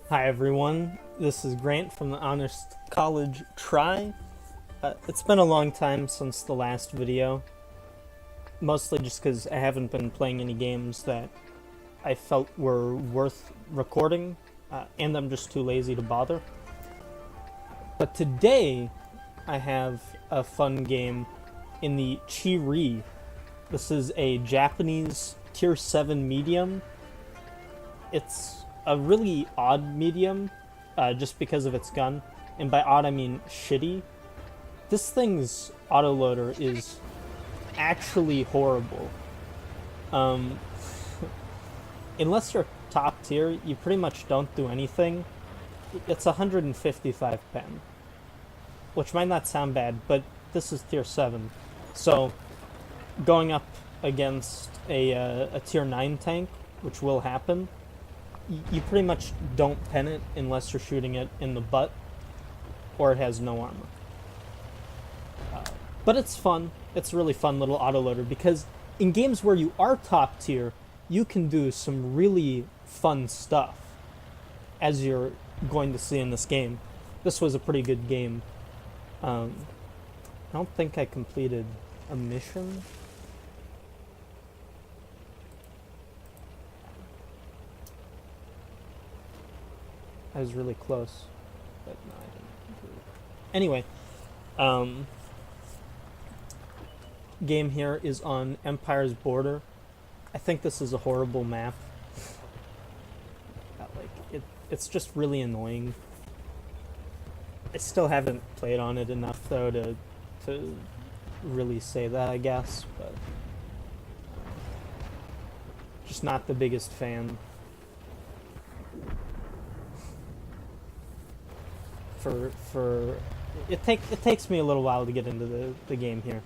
Hi everyone, this is Grant from the Honest College Try. It's been a long time since the last video, mostly just because I haven't been playing any games that I felt were worth recording, and I'm just too lazy to bother. But today, I have a fun game in the Chi-Ri. This is a Japanese Tier 7 medium. It's a really odd medium, just because of its gun. And by odd, I mean shitty. This thing's autoloader is actually horrible. Unless you're top tier, you pretty much don't do anything. It's 155 pen, which might not sound bad, but this is tier 7. So, going up against a tier 9 tank, which will happen, you pretty much don't pen it unless you're shooting it in the butt or it has no armor. But it's fun. It's a really fun little autoloader because in games where you are top tier, you can do some really fun stuff, as you're going to see in this game. This was a pretty good game. I don't think I completed a mission. I was really close, but no, I didn't. Anyway, game here is on Empire's Border. I think this is a horrible map. It's just really annoying. I still haven't played on it enough though to really say that, I guess, but just not the biggest fan. It takes me a little while to get into the game here.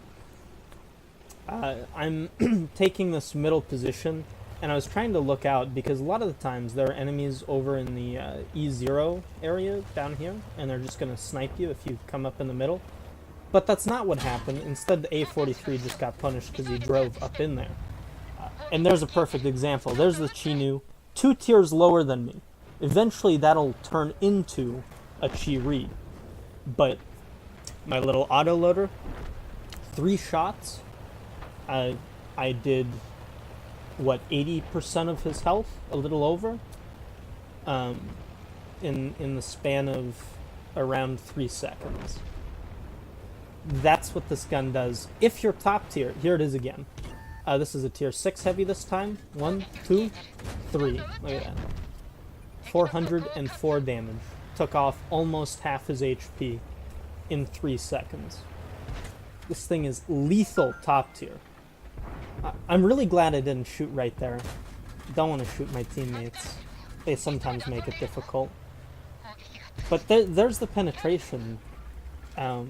I'm taking this middle position, and I was trying to look out because a lot of the times there are enemies over in the E0 area down here, and they're just going to snipe you if you come up in the middle. But that's not what happened. Instead, the A43 just got punished because he drove up in there. And there's a perfect example. There's the Chi-Nu, 2 tiers lower than me. Eventually, that'll turn into a Chi-Ri. But my little autoloader, 3 shots, I did, what, 80% of his health, a little over, in the span of around 3 seconds. That's what this gun does. If you're top tier, here it is again. This is a tier 6 heavy this time. 1, 2, 3. Look at that. 404 damage. Took off almost half his HP in 3 seconds. This thing is lethal top tier. I'm really glad I didn't shoot right there. Don't want to shoot my teammates. They sometimes make it difficult. But there's the penetration. I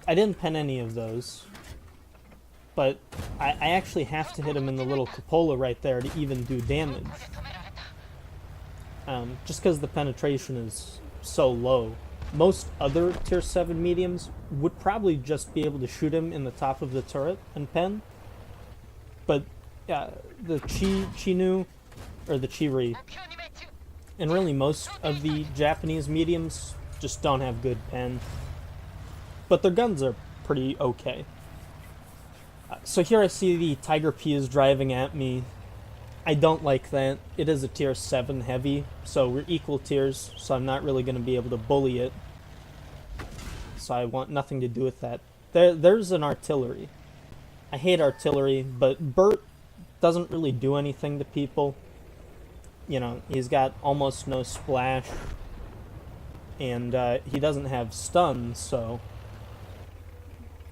didn't pen any of those. But I actually have to hit him in the little cupola right there to even do damage. Just because the penetration is so low. Most other tier 7 mediums would probably just be able to shoot him in the top of the turret and pen. But the Chi-Nu, or the Chi-Ri, and really most of the Japanese mediums just don't have good pen. But their guns are pretty okay. So here I see the Tiger P is driving at me. I don't like that. It is a tier 7 heavy, so we're equal tiers, so I'm not really going to be able to bully it. So I want nothing to do with that. There's an artillery. I hate artillery, but Bert doesn't really do anything to people. You know, he's got almost no splash, and he doesn't have stun, so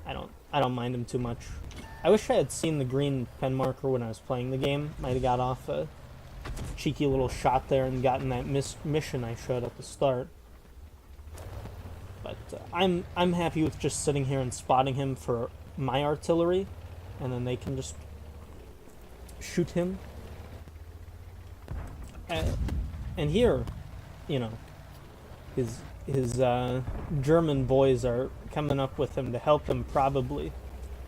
I don't mind him too much. I wish I had seen the green pen marker when I was playing the game. Might have got off a cheeky little shot there and gotten that mission I showed at the start. But I'm happy with just sitting here and spotting him for my artillery, and then they can just shoot him. And here, you know, his German boys are coming up with him to help him probably.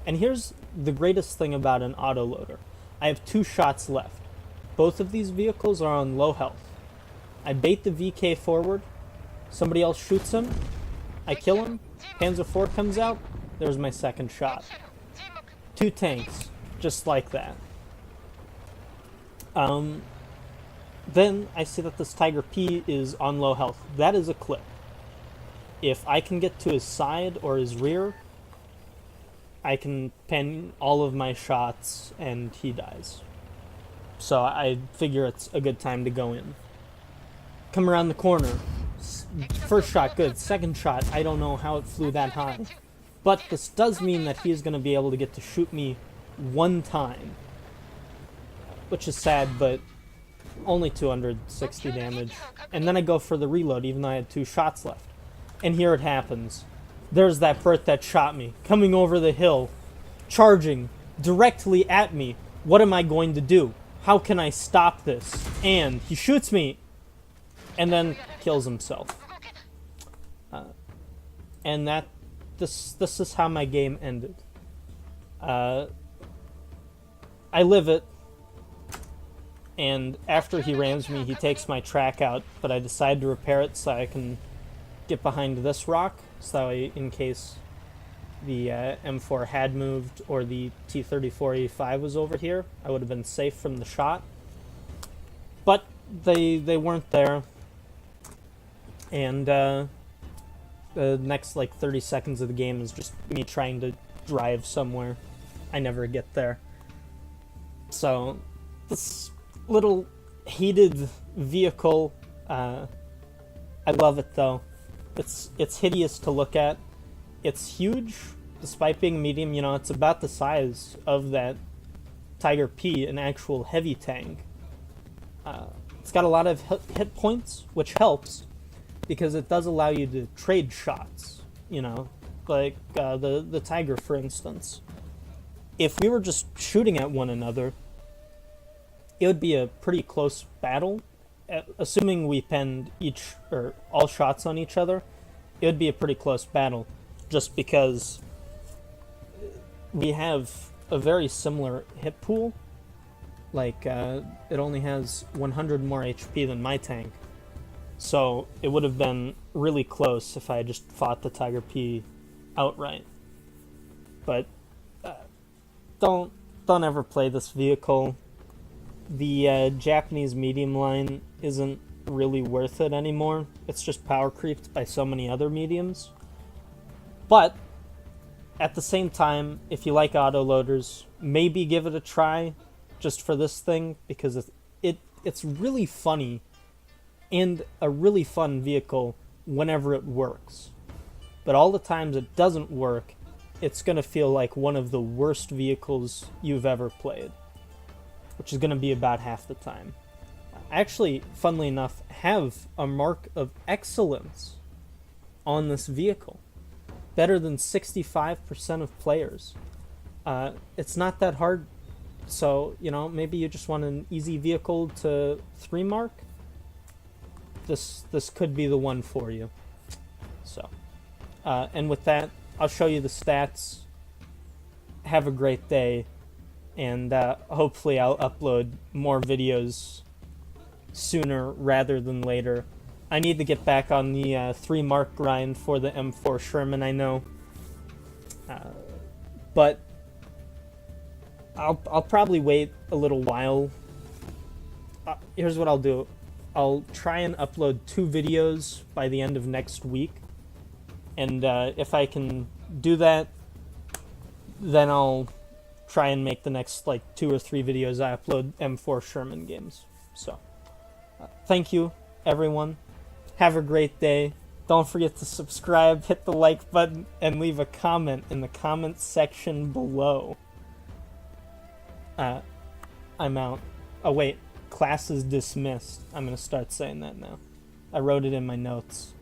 And here's the greatest thing about an autoloader. I have 2 shots left. Both of these vehicles are on low health. I bait the VK forward. Somebody else shoots him. I kill him. Panzer IV comes out. There's my second shot. 2 tanks, just like that. Then I see that this Tiger P is on low health. That is a clip. If I can get to his side or his rear, I can pen all of my shots and he dies. So I figure it's a good time to go in. Come around the corner. First shot, good. Second shot, I don't know how it flew that high. But this does mean that he's going to be able to get to shoot me 1 time. Which is sad, but only 260 damage. And then I go for the reload, even though I had 2 shots left. And here it happens. There's that Burt that shot me, coming over the hill, charging directly at me. What am I going to do? How can I stop this? And he shoots me, and then kills himself. And this is how my game ended. I live it, and after he rams me, he takes my track out, but I decide to repair it so I can get behind this rock, so that way, in case the M4 had moved or the T-34A5 was over here, I would have been safe from the shot. But they weren't there, and the next like 30 seconds of the game is just me trying to drive somewhere. I never get there. So this little heated vehicle, I love it though. It's hideous to look at. It's huge, despite being medium. You know, it's about the size of that Tiger P, an actual heavy tank. It's got a lot of hit points, which helps, because it does allow you to trade shots, you know, like the Tiger, for instance. If we were just shooting at one another, it would be a pretty close battle. Assuming we penned all shots on each other, it would be a pretty close battle, just because we have a very similar hit pool. Like, it only has 100 more HP than my tank. So it would have been really close if I just fought the Tiger P outright. But don't ever play this vehicle. The Japanese medium line isn't really worth it anymore. It's just power creeped by so many other mediums. But at the same time, if you like autoloaders, maybe give it a try just for this thing, because it's really funny and a really fun vehicle whenever it works. But all the times it doesn't work, it's going to feel like one of the worst vehicles you've ever played, which is going to be about half the time. I actually, funnily enough, have a mark of excellence on this vehicle. Better than 65% of players. It's not that hard, so, you know, maybe you just want an easy vehicle to 3 mark. This could be the one for you. So, and with that, I'll show you the stats. Have a great day, and hopefully I'll upload more videos sooner rather than later. I need to get back on the 3 mark grind for the M4 Sherman, I know. But I'll probably wait a little while. Here's what I'll do. I'll try and upload 2 videos by the end of next week. And if I can do that, then I'll try and make the next like 2 or 3 videos I upload M4 Sherman games. So, thank you, everyone. Have a great day. Don't forget to subscribe, hit the like button, and leave a comment in the comment section below. I'm out. Oh wait, class is dismissed. I'm gonna start saying that now. I wrote it in my notes.